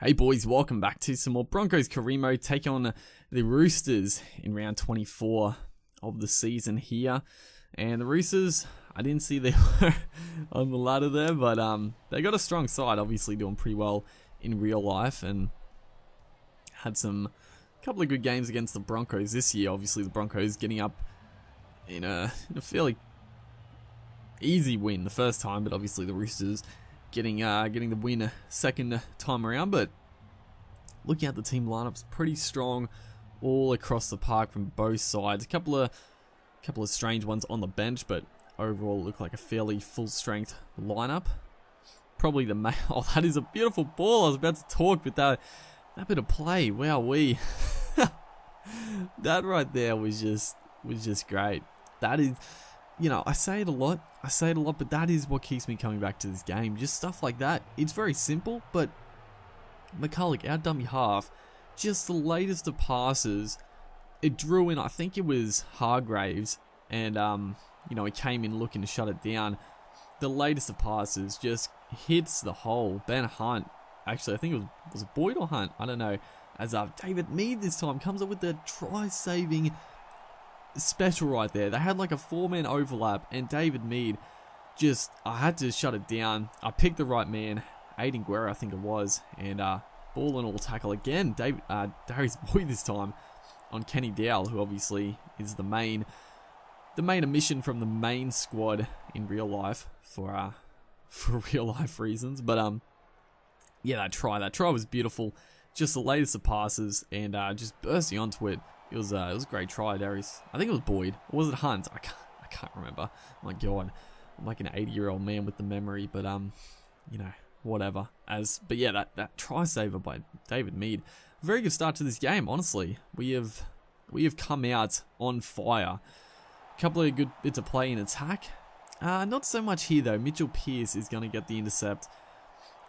Hey boys, welcome back to some more Broncos Career mode. Take on the Roosters in round 24 of the season here. And the Roosters, I didn't see they were on the ladder there, but they got a strong side, obviously doing pretty well in real life, and had a couple of good games against the Broncos this year. Obviously the Broncos getting up in a fairly easy win the first time, but obviously the Roosters getting the win second time around. But looking at the team lineups, pretty strong all across the park from both sides. A couple of strange ones on the bench, but overall look like a fairly full strength lineup. Probably the main. Oh, that is a beautiful ball. I was about to talk, but that bit of play, wowee. That right there was just great. That is, you know, I say it a lot, but that is what keeps me coming back to this game. Just stuff like that. It's very simple, but McCulloch, our dummy half, just the latest of passes. It drew in, I think it was Hargraves, and you know, he came in looking to shut it down. The latest of passes just hits the hole. Ben Hunt, actually, I think it was Boyd or Hunt, I don't know. As David Mead this time comes up with the try-saving special right there. They had like a four-man overlap, and David Mead just, I had to shut it down. I picked the right man, Aiden Guerra I think it was, and ball and all tackle again. Darius Boyd this time on Kenny Dowell, who obviously is the main omission from the main squad in real life for real life reasons. But yeah, that try was beautiful. Just the latest of passes, and just bursting onto it. It was a great try, Darius. I think it was Boyd, or was it Hunt? I can't remember. My God, I'm like an 80-year-old man with the memory. But you know, whatever. But yeah, that try saver by David Mead. Very good start to this game. Honestly, we have come out on fire. A couple of good bits of play in attack. Not so much here though. Mitchell Pearce is going to get the intercept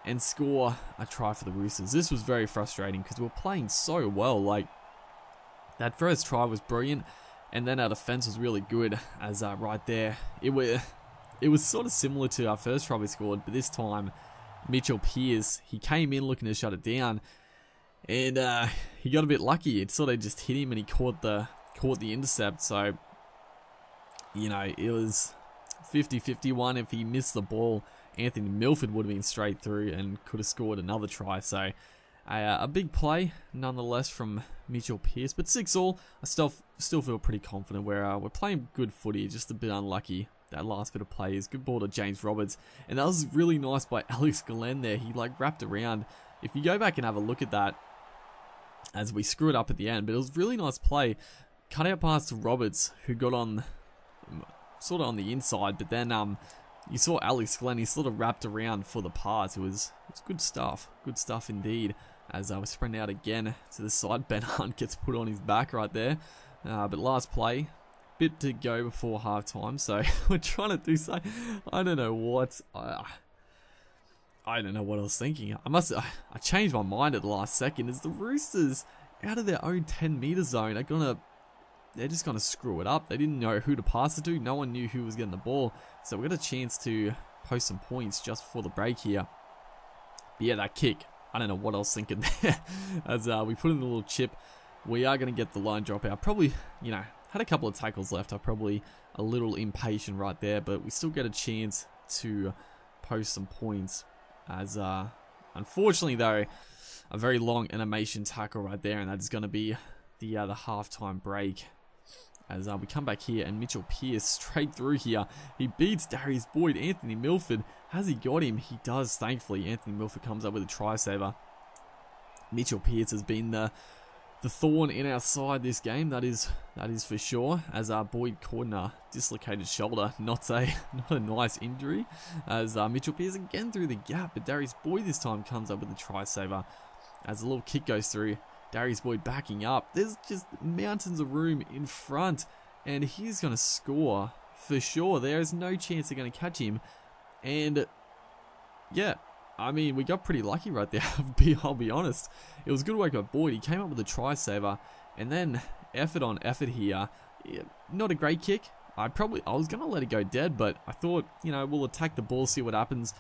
and score a try for the Roosters. This was very frustrating because we were playing so well. Like, that first try was brilliant, and then our defense was really good. As right there, it was sort of similar to our first try we scored, but this time Mitchell Pearce, he came in looking to shut it down, and he got a bit lucky. It sort of just hit him, and he caught the intercept. So, you know, it was 50-51. If he missed the ball, Anthony Milford would have been straight through and could have scored another try. So a big play nonetheless from Mitchell Pearce. But 6-all, I still feel pretty confident. We're playing good footy, just a bit unlucky. That last bit of play is good ball to James Roberts, and that was really nice by Alex Glenn there. He like wrapped around. If you go back and have a look at that, as we screw it up at the end, but it was really nice play. Cut out pass to Roberts, who got on sort of on the inside, but then you saw Alex Glenn, he sort of wrapped around for the pass. It was good stuff indeed. As we sprint out again to the side, Ben Hunt gets put on his back right there. But last play, bit to go before half time, so we're trying to do so. I don't know what I don't know what I was thinking. I changed my mind at the last second. As the Roosters, out of their own 10-meter zone, they're just gonna screw it up. They didn't know who to pass it to. No one knew who was getting the ball, so we got a chance to post some points just before the break here. But yeah, that kick, I don't know what I was thinking there. As we put in the little chip, we are going to get the line dropout. Probably, you know, had a couple of tackles left. I'm probably a little impatient right there, but we still get a chance to post some points. As unfortunately though, a very long animation tackle right there, and that is going to be the halftime break. As we come back here, and Mitchell Pearce straight through here. He beats Darius Boyd. Anthony Milford, has he got him? He does, thankfully. Anthony Milford comes up with a try saver. Mitchell Pearce has been the thorn in our side this game, that is for sure. As Boyd caught a dislocated shoulder, not a nice injury. As Mitchell Pearce again through the gap, but Darius Boyd this time comes up with a try saver. As a little kick goes through, Darius Boyd backing up. There's just mountains of room in front, and he's going to score for sure. There is no chance they're going to catch him. And yeah, I mean, we got pretty lucky right there. I'll be honest. It was good work by Boyd. He came up with a try saver, and then effort on effort here. Yeah, not a great kick. I was going to let it go dead, but I thought, you know, we'll attack the ball, see what happens.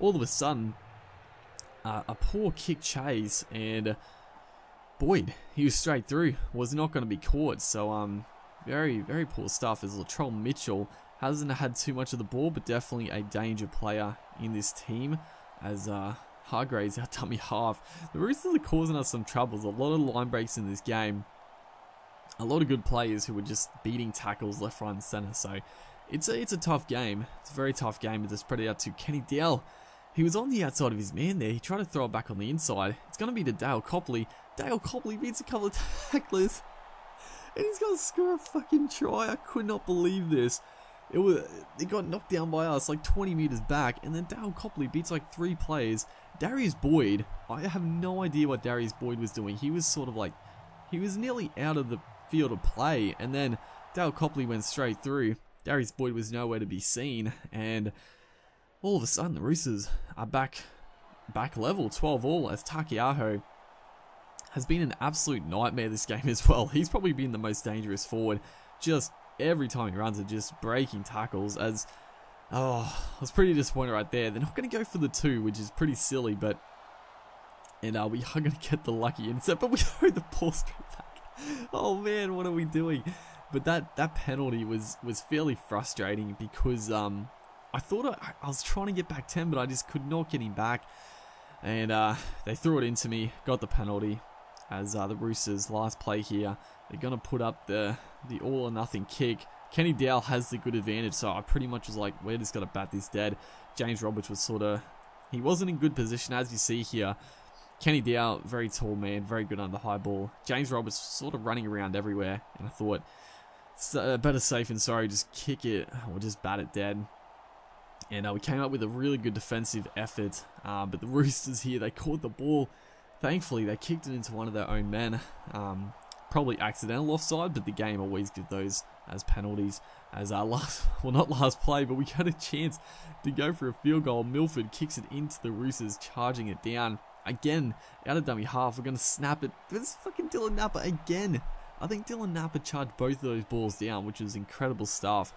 All of a sudden, a poor kick chase, and Boyd, he was straight through, was not going to be caught. So very, very poor stuff, as Latrell Mitchell hasn't had too much of the ball, but definitely a danger player in this team, as Hargraves, our dummy half. The Roosters are causing us some troubles. A lot of line breaks in this game. A lot of good players who were just beating tackles left, right, and centre. So it's a tough game. It's a very tough game to spread it out to Kenny Dowell. He was on the outside of his man there. He tried to throw it back on the inside. It's going to be to Dale Copley. Dale Copley beats a couple of tacklers, and he's going to score a fucking try. I could not believe this. It got knocked down by us like 20 meters back, and then Dale Copley beats like 3 players. Darius Boyd, I have no idea what Darius Boyd was doing. He was sort of like, he was nearly out of the field of play, and then Dale Copley went straight through. Darius Boyd was nowhere to be seen, and all of a sudden the Roosters are back level, 12-all, as Takiaho has been an absolute nightmare this game as well. He's probably been the most dangerous forward. Just every time he runs it, just breaking tackles. As I was pretty disappointed right there. They're not going to go for the 2, which is pretty silly, but we are going to get the lucky intercept, but we throw the ball straight back. Oh man, what are we doing? But that penalty was fairly frustrating, because I thought I was trying to get back 10, but I just could not get him back, and they threw it into me, got the penalty. As the Roosters' last play here, they're going to put up the all or nothing kick. Kenny Dowell has the good advantage, so I pretty much was like, we're just going to bat this dead. James Roberts was he wasn't in good position, as you see here. Kenny Dowell, very tall man, very good under high ball. James Roberts sort of running around everywhere, and I thought, it's better safe than sorry, just kick it or just bat it dead. And we came up with a really good defensive effort, but the Roosters here, they caught the ball. Thankfully, they kicked it into one of their own men. Probably accidental offside, but the game always gives those as penalties. As our not last play, but we got a chance to go for a field goal. Milford kicks it into the Roosters, charging it down. Again, out of dummy half, we're going to snap it. This fucking Dylan Napa again. I think Dylan Napa charged both of those balls down, which was incredible stuff.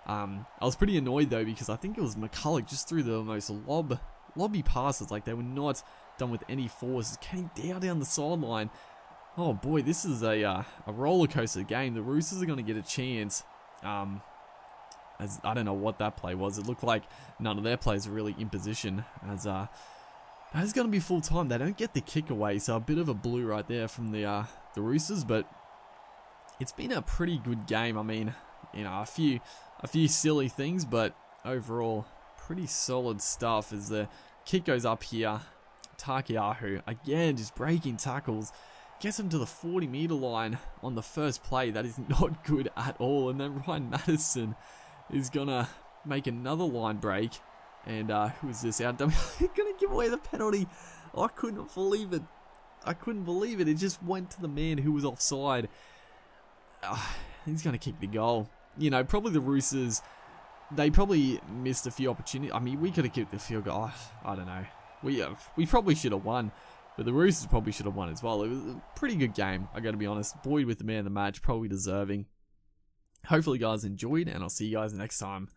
I was pretty annoyed though, because I think it was McCulloch just threw the most lobby passes, like they were not done with any force. Kenny Dowell down the sideline. Oh boy, this is a roller coaster game. The Roosters are going to get a chance. As I don't know what that play was. It looked like none of their players are really in position. As that is going to be full time. They don't get the kick away, so a bit of a blue right there from the Roosters. But it's been a pretty good game. I mean, you know, a few silly things, but overall pretty solid stuff. As the kick goes up here, Takiaho again just breaking tackles, gets him to the 40-meter line on the first play. That is not good at all. And then Ryan Madison is gonna make another line break, and who is this? He's gonna give away the penalty. I couldn't believe it. It just went to the man who was offside. He's gonna kick the goal. You know, probably the Roosters, they probably missed a few opportunities. I mean, we could have kicked the field goal. I don't know. We probably should have won, but the Roosters probably should have won as well. It was a pretty good game, I gotta be honest. Boyd with the man of the match, probably deserving. Hopefully you guys enjoyed, and I'll see you guys next time.